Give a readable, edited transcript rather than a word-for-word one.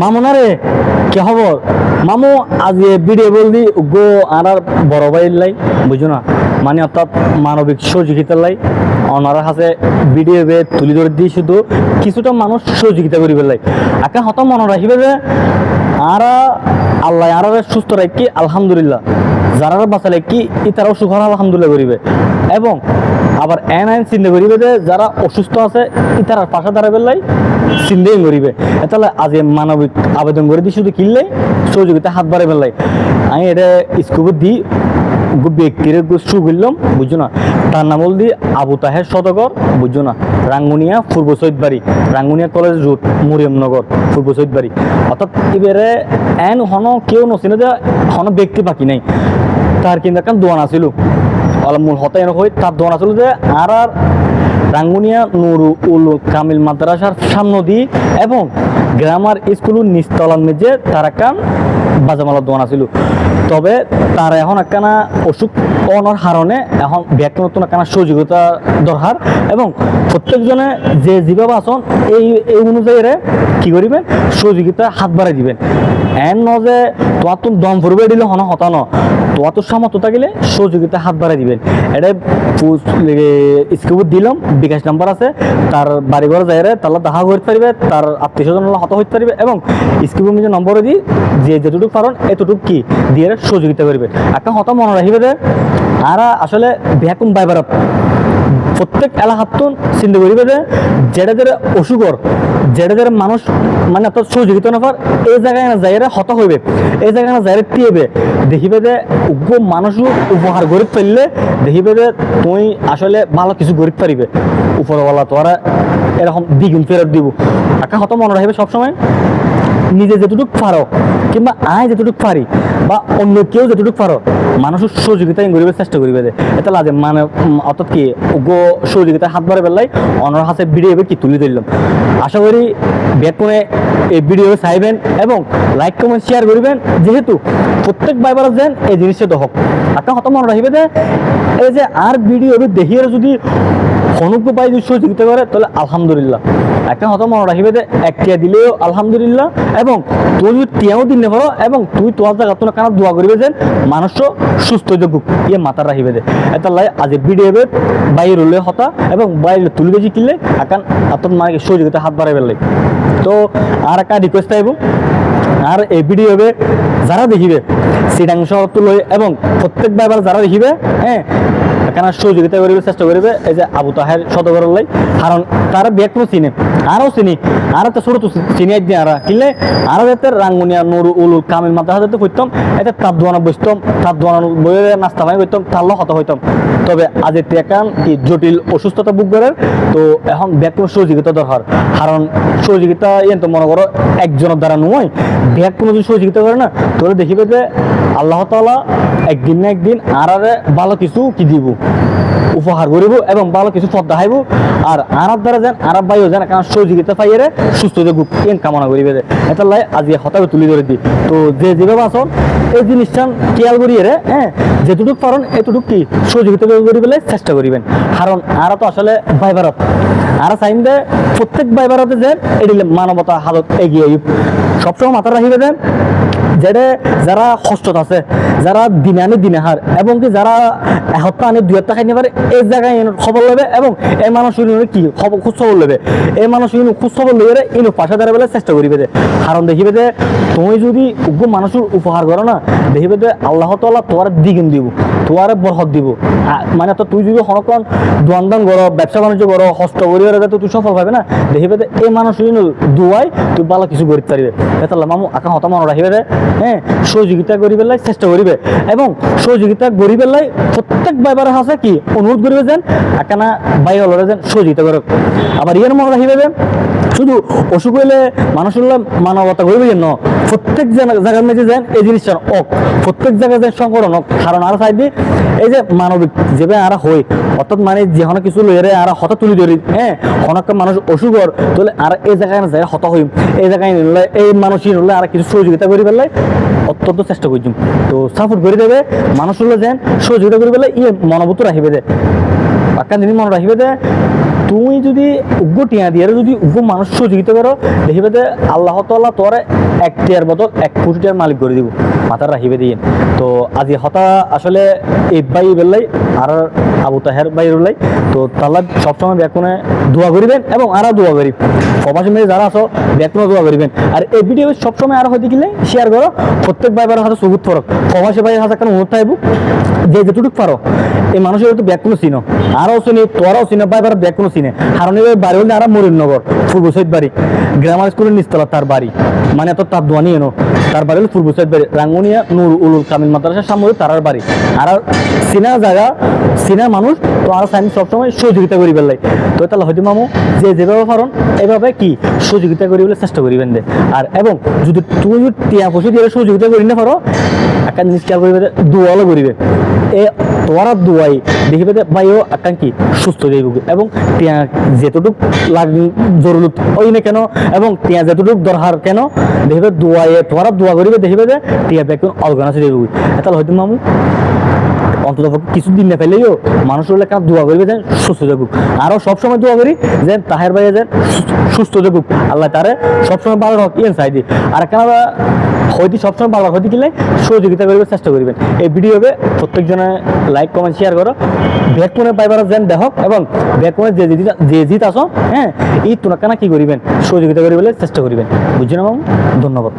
মামুনারে কি খবর মামু আজ ভিডিও বলদি গো আর বড় ভাইয়ের লাই বুঝো না মানে অর্থাৎ মানবিক সহযোগিতার লাই ওনার কাছে ভিডিও বে তুলি ধরে দিয়ে শুধু কিছুটা মানুষ সহযোগিতা করিবে লাই একা হত মনে রাখিবে যে আর আল্লাহ আর সুস্থ রাখি আলহামদুলিল্লাহ যারা বাঁচালে কি ইতারাও সুখ আলহামদুলিল্লাহ করিবে এবং আবার এন আইন চিন্তা করিবে যে যারা অসুস্থ আছে ইতারার পাশে দাঁড়াবে লাই চিন্তাই করিবে তাহলে আজ মানবিক আবেদন করে দিই শুধু কিনলে সহযোগিতা হাত বাড়াবে লাই আমি এটা স্কুবে দিই ব্যক্তির শু করলাম বুঝছো না তার নাম বল দি আবু তাহের সদগর বুঝছো না রাঙ্গুনিয়া পূর্ব সৈদবাড়ি রাঙ্গুনিয়া কলেজ রোড মরিয়মনগর পূর্ব সৈদবাড়ি অর্থাৎ এবারে এন হন কেউ নচিনে যে হন ব্যক্তি বাকি নেই তার কিন্তু একটা দোয়ান আছিল মূল হতে এনে হয়ে তার দোয়ান আছিল যে আর রাঙ্গুনিয়া নুরু উল কামিল মাদ্রাসার সামনে দিয়ে এবং গ্রামার স্কুল নিচতলার মেঝে তার একটা বাজামালার দোয়ান আছিল তবে তার এখন একখানা অসুখ অনর হারণে এখন ব্যক্তি নতুন একখানা সহযোগিতা দরকার এবং প্রত্যেকজনে যে যেভাবে আসন এই অনুযায়ী কি করিবেন সহযোগিতা হাত বাড়াই দিবেন এন ন যে তোমার তুমি দম ভরবে দিলে হন হতানো তোমার তো সামর্থ্য থাকিলে সহযোগিতা হাত বাড়াই দিবেন এটা স্কুল দিলাম বিকাশ নাম্বার আছে তার বাড়ি ঘর যাই তাহলে দেখা করতে পারবে তার আত্মীয় স্বজন হত হইতে পারবে এবং স্কুলের নিজের নম্বরে দিয়ে যে যেটুকু পারেন এতটুকু কি দিয়ে সহযোগিতা করবে একটা হত মনে রাখিবে যে আর আসলে ব্যাকুম বাইবারত প্রত্যেক এলাকাতুন চিন্তা করিবে যে যেটা যেটা অসুখর যেটা যেটা মানুষ মানে অত সহযোগিতা নফার এই জায়গায় না যাইরে হত হইবে এই জায়গায় না যাইরে টিয়েবে দেখিবে যে উগ্র মানুষও উপহার গরিব ফেললে দেখিবে যে তুই আসলে ভালো কিছু গরিব পারিবে উপরওয়ালা তোরা এরকম দ্বিগুণ ফেরত দিব একটা হত মনে রাখবে সবসময় নিজে যেটুকু পারো কিংবা আয় যেটুকু পারি বা অন্য কেউ যেটুকু পারো মানুষের সহযোগিতা করিবে চেষ্টা করিবে এটা লাগে মানে অর্থাৎ কি গো সহযোগিতা হাত বাড়ে বেলায় অনার হাতে ভিডিও কি তুলে দিলাম আশা করি ব্যাক করে এই ভিডিও চাইবেন এবং লাইক কমেন্ট শেয়ার করিবেন যেহেতু প্রত্যেক বাইবার যেন এই জিনিসটা দহক একটা হত মনে রাখবে যে এই যে আর ভিডিও দেখিয়ে যদি অনুজ্ঞ পাই যদি সহযোগিতা করে তাহলে আলহামদুলিল্লাহ একটা হত মনে রাখিবে যে একটিয়া দিলেও আলহামদুলিল্লাহ এবং তুই যদি টিয়াও দিন নেব এবং তুই তোর জায়গা তোর কানা দোয়া করিবে যে মানুষও সুস্থ যোগ ইয়ে মাথা রাখিবে যে এটা লাই আজ ভিডিও বাইর হলে হতা এবং বাইরে তুলি বেজি কিনলে এখন আপনার মানে সহযোগিতা হাত বাড়াই বেলাই তো আর একটা রিকোয়েস্ট আইব আর এই ভিডিও যারা দেখিবে সিটাং শহর তুলে এবং প্রত্যেক বাইবার যারা দেখিবে হ্যাঁ এখানে সহযোগিতা করিবে চেষ্টা করিবে এই যে আবু তাহের সদগর লাই কারণ তারা ব্যাগও চিনে আরও চিনি আর একটা ছোট চিনি একদিন আর কিনলে আরও যাতে রাঙ্গুনিয়া নুরু উলু কামিল মাদ্রাসা যাতে করতাম এটা তার দোয়ানো বসতাম তার দোয়ানো বইয়ে নাস্তা পানি করতাম তার হত হইতাম তবে আজ এখন কি জটিল অসুস্থতা বুক করে তো এখন ব্যাগ সহযোগিতা দরকার কারণ সহযোগিতা এন তো মনে করো একজনের দ্বারা নয় ব্যাগ কোনো যদি সহযোগিতা করে না তোরা দেখিবে যে আল্লাহ তাআলা একদিন না একদিন আর ভালো কিছু কি দিব উপহার করিব এবং ভালো কিছু পথ দেখাইব আর আরব দ্বারা যেন আরব ভাইও যেন কারণ সহযোগিতা পাইয়ে সুস্থ যোগ এন কামনা করিবে এটা লাই আজ হতাবে তুলি ধরে দিই তো যে যেভাবে আসন এই জিনিসটা খেয়াল করিয়ে হ্যাঁ যেটুকু পারেন এতটুকু কি সহযোগিতা করিবে চেষ্টা করিবেন কারণ আর তো আসলে ভাইবারত আর চাইন যে প্রত্যেক ভাইবারতে যে এটি মানবতা হালত এগিয়ে সবসময় মাথা রাখিবে যে যেটা যারা কষ্টত আছে যারা দিনে আনে দিনে হার এবং কি যারা এসপ্তাহ আনে 2 সপ্তাহ খাইতে পারে এই জায়গায় খবর লবে এবং এই মানুষ কি খবর খোঁজ খবর লবে এই মানুষ খোঁজ খবর লইলে ইনো পাশে দাঁড়াবে চেষ্টা করিবে যে কারণ দেখিবে যে তুমি যদি উগ্র মানুষের উপহার করো না দেখিবে যে আল্লাহ তাআলা তোমার দ্বিগুণ দিব তোমার বরকত দিব মানে তো তুই যদি হরকন দোয়ান করো ব্যবসা বাণিজ্য করো কষ্ট করি তো তুই সফল পাবে না দেখিবে যে এই মানুষ দুয়াই তুই ভালো কিছু করতে পারবে এটা মামু আঁকা হতা মনে রাখিবে যে হ্যাঁ সহযোগিতা করিবে চেষ্টা করিবে এবং সহযোগিতা করিবে প্রত্যেক বাইবার আছে কি অনুরোধ করিবে যেন একখানা বাই হলরে যেন সহযোগিতা করে আবার ইয়ের মনে রাখিবে যে শুধু অসুখ হইলে মানুষের মানবতা করিবে যেন প্রত্যেক জায়গার মধ্যে যেন এই জিনিসটা অক প্রত্যেক জায়গায় যেন সংকরণ হোক কারণ আর চাইদি এই যে মানবিক যেভাবে আর হয় অর্থাৎ মানে যে কোনো কিছু লইরে আর হতা তুলি ধরি হ্যাঁ অনেক মানুষ অসুখর তাহলে আর এই জায়গায় যায় হতা হইম এই জায়গায় নিলে এই মানুষই নিলে আর কিছু সহযোগিতা করি পেলাই অত্যন্ত চেষ্টা করছিম তো সাপোর্ট করে দেবে মানুষ হলে যেন সহযোগিতা করি পেলাই ইয়ে মনোভূত রাখিবে যে একটা জিনিস মনে রাখিবে যে তুমি যদি উগ্র টিয়া দিয়ে যদি উগ্র মানুষ সহযোগিতা করো দেখিবে যে আল্লাহ তাআলা তোর 1 টিয়ার বদল 1 কোটি টাকার মালিক করে দিব মাথার রাখিবে দিয়ে। তো আজি হতা আসলে এই ভাই বেলাই আর আবু তাহের ভাইয়ের লাই তো তাল্লা সবসময় ব্যাকুনে দোয়া করিবেন এবং আরও দোয়া করি প্রবাসী মেয়ে যারা আছো ব্যাকুনে দোয়া করিবেন। আর এই ভিডিও সবসময় আরো হইতে গেলে শেয়ার করো প্রত্যেক ভাইবার হাতে সবুত ফরক প্রবাসী ভাইয়ের হাতে কেন অনুরোধ থাকবো যে যেটুকু পারো এই মানুষের তো ব্যাগ কোনো চিনো আরও চিনি তোরাও চিনো ভাইবার ব্যাগ কোনো চিনে হারণে বাড়ি হলে আর মরিনগর পূর্ব সৈদ বাড়ি গ্রামার স্কুলের নিচতলা তার বাড়ি মানে এত তার দোয়ানি এনো তার বাড়ি হলো পূর্ব সৈদ বাড়ি রাঙ্গুনিয়া নুর উলুল কামিল মাদ্রাসার সামনে তারার বাড়ি আর চিনা জায়গা চিনা মানুষ তো আর আমি সবসময় সহযোগিতা করি বেলাই তো তাহলে হয়তো মামু যে যেভাবে পারেন এভাবে কি সহযোগিতা করি বলে চেষ্টা করিবেন দে। আর এবং যদি তুমি যদি টিয়া পয়সা দিয়ে সহযোগিতা করি না পারো একটা জিনিস খেয়াল করিবে দোয়ালো করিবে এ তোরা দোয়াই দেখিবে যে ভাইও একটা কি সুস্থ যাইব এবং টিয়া যেতটুক জরুরত ওই না কেন এবং টিয়া যেতটুক দরকার কেন দেখিবে দোয়াইয়ে তোরা দোয়া করিবে দেখিবে যে টিয়া ব্যাগ অর্গানাইজ যাইব তাহলে হয়তো মামু অন্তত কিছুদিন না ফেলেও মানুষ হলে কেন দোয়া করবে যে সুস্থ থাকুক আরও সবসময় দোয়া করি যে তাহের ভাইয়ে যে সুস্থ থাকুক আল্লাহ তারে সবসময় ভালো হোক ইয়েন চাই দিই আর কেন হয়তো সবসময় ভালো হয়তো গেলে সহযোগিতা করবে চেষ্টা করবেন। এই ভিডিওতে প্রত্যেকজনে লাইক কমেন্ট শেয়ার করো ব্যাকুনে পাইবার যেন দেখক এবং ব্যাকুনে যে জিত আসো হ্যাঁ এই তোরা কেন কি করিবেন সহযোগিতা করবে চেষ্টা করবেন বুঝছি না মামু ধন্যবাদ।